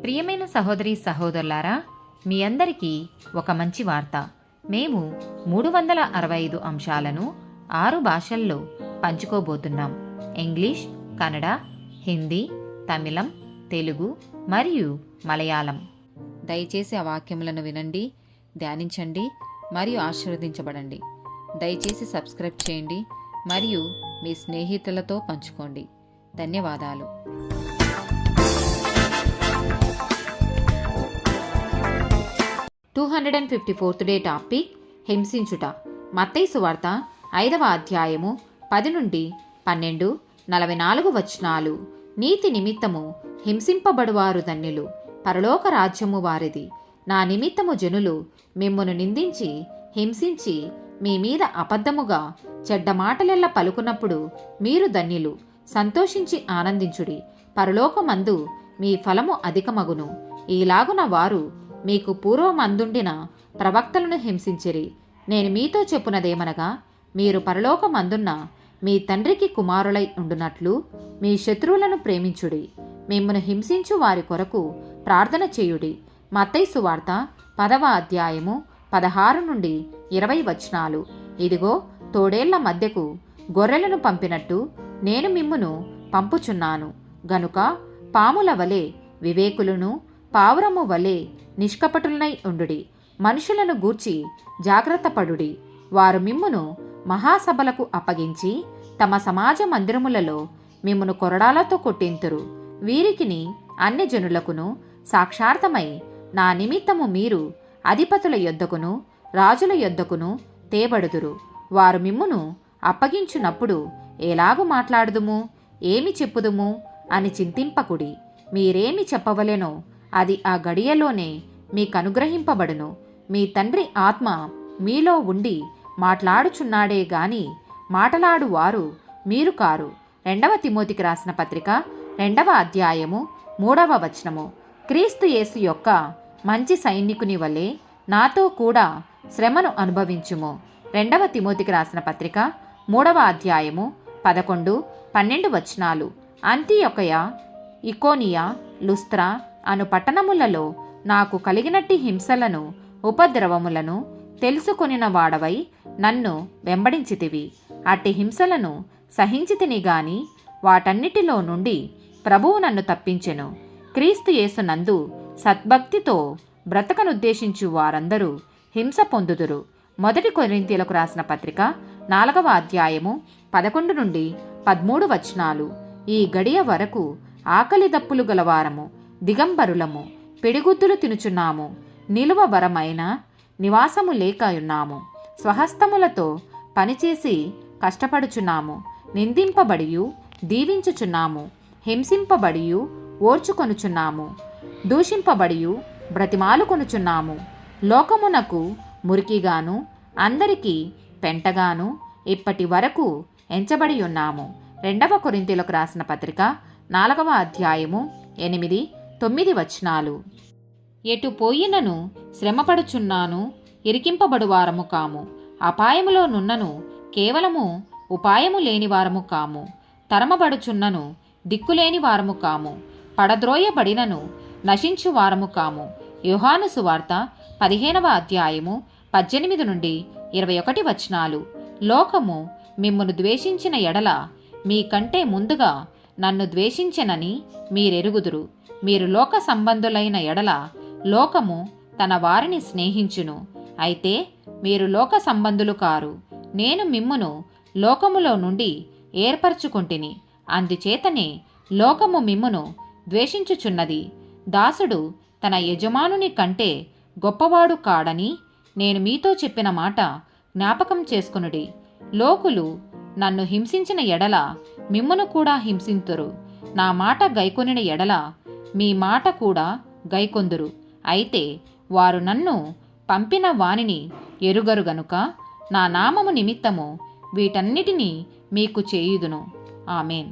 ప్రియమైన సహోదరి సహోదరులారా, మీ అందరికీ ఒక మంచి వార్త. మేము 365 అంశాలను 6 భాషల్లో పంచుకోబోతున్నాం. ఇంగ్లీష్, కన్నడ, హిందీ, తమిళం, తెలుగు మరియు మలయాళం. దయచేసి ఆ వాక్యములను వినండి, ధ్యానించండి మరియు ఆశీర్వదించబడండి. దయచేసి సబ్స్క్రైబ్ చేయండి మరియు మీ స్నేహితులతో పంచుకోండి. ధన్యవాదాలు. డే టాపిక్ హింసించుట. మత్తయి సువార్త 5వ అధ్యాయము 10 నుండి 12, 44 వచనాలు. నీతి నిమిత్తము హింసింపబడువారు ధన్యులు, పరలోక రాజ్యము వారిది. నా నిమిత్తము జనులు మిమ్మును నిందించి హింసించి మీ మీద అబద్ధముగా చెడ్డ మాటలెల్ల పలుకున్నప్పుడు మీరు ధన్యులు. సంతోషించి ఆనందించుడి, పరలోకమందు మీ ఫలము అధికమగును. ఈలాగున వారు మీకు పూర్వమందుండిన ప్రవక్తలను హింసించిరి. నేను మీతో చెప్పునదేమనగా, మీరు పరలోకమందున్న మీ తండ్రికి కుమారులై ఉండునట్లు మీ శత్రువులను ప్రేమించుడి, మిమ్మును హింసించు వారి కొరకు ప్రార్థన చేయుడి. మత్తయి సువార్త 10వ అధ్యాయము 16 నుండి 20 వచనాలు. ఇదిగో, తోడేళ్ల మధ్యకు గొర్రెలను పంపినట్టు నేను మిమ్మును పంపుచున్నాను. గనుక పాముల వలె వివేకులను, పావురము వలె నిష్కపటులనై ఉండుడి. మనుషులను గూర్చి జాగ్రత్త పడుడి. వారు మిమ్మును మహాసభలకు అప్పగించి తమ సమాజ మందిరములలో మిమ్మును కొరడాలతో కొట్టింతురు. వీరికిని అన్ని జనులకును సాక్షార్థమై నా నిమిత్తము మీరు అధిపతుల యొద్దకును రాజుల యొద్దకును తేబడుదురు. వారు మిమ్మును అప్పగించున్నప్పుడు ఎలాగు మాట్లాడుదుము, ఏమి చెప్పుదుము అని చింతింపకుడి. మీరేమి చెప్పవలెనో అది ఆ గడియలోనే మీకు అనుగ్రహింపబడును. మీ తండ్రి ఆత్మ మీలో ఉండి మాట్లాడుచున్నాడే గాని మాటలాడు వారు మీరు కారు. 2వ తిమోతికి రాసిన పత్రిక 2వ అధ్యాయము 3వ వచనము. క్రీస్తు యేసు యొక్క మంచి సైనికుని వలె నాతో కూడా శ్రమను అనుభవించుము. 2వ తిమోతికి రాసిన పత్రిక 3వ అధ్యాయము 11, 12 వచనాలు. అంతియొకయ, ఇకోనియా, లుస్త్రా అను పట్టణములలో నాకు కలిగినట్టి హింసలను ఉపద్రవములను తెలుసుకొనిన వాడవై నన్ను వెంబడించితివి. అట్టి హింసలను సహించితిని గాని వాటన్నిటిలో నుండి ప్రభువు నన్ను తప్పించెను. క్రీస్తు యేసునందు సద్భక్తితో బ్రతకనుద్దేశించు వారందరూ హింస పొందుదురు. 1 కొరింథీయులకు రాసిన పత్రిక 4వ అధ్యాయము 11 నుండి 13 వచనాలు. ఈ గడియ వరకు ఆకలి దప్పులు గలవారము, దిగంబరులము, పిడిగుద్దులు తినుచున్నాము, నిలువ వరమైన నివాసము లేకయున్నాము, స్వహస్తములతో పనిచేసి కష్టపడుచున్నాము, నిందింపబడియు దీవించుచున్నాము, హింసింపబడియు ఓర్చుకొనుచున్నాము, దూషింపబడియు బ్రతిమాలుకొనుచున్నాము. లోకమునకు మురికిగాను అందరికీ పెంటగాను ఇప్పటి వరకు ఎంచబడి ఉన్నాము. 2వ కొరింథీయులకు రాసిన పత్రిక 4వ అధ్యాయము 8, 9 వచనాలు. ఎటు పోయినను శ్రమపడుచున్నాను, ఇరికింపబడువారము కాము. అపాయములో నున్నను కేవలము ఉపాయము లేనివారము కాము. తరమబడుచున్నను దిక్కులేని వారము కాము. పడద్రోయబడినను నశించువారము కాము. యోహాను సువార్త 15వ అధ్యాయము 18 నుండి 21 వచనాలు. లోకము మిమ్మును ద్వేషించిన ఎడల మీకంటే ముందుగా నన్ను ద్వేషించెనని మీరెరుగుదురు. మీరు లోక సంబంధులైన ఎడల లోకము తన వారిని స్నేహించును. అయితే మీరు లోక సంబంధులు కారు, నేను మిమ్మును లోకములో నుండి ఏర్పరచుకొంటిని. అందుచేతనే లోకము మిమ్మును ద్వేషించుచున్నది. దాసుడు తన యజమానుని కంటే గొప్పవాడు కాడని నేను మీతో చెప్పిన మాట జ్ఞాపకం చేసుకొనుడి. లోకులు నన్ను హింసించిన ఎడల మిమ్మును కూడా హింసింతురు. నా మాట గైకొనిన ఎడల మీ మాట కూడా గైకొందురు. అయితే వారు నన్ను పంపిన వానిని ఎరుగరు గనుక నా నామము నిమిత్తము వీటన్నిటినీ మీకు చేయుదును. ఆమేన్.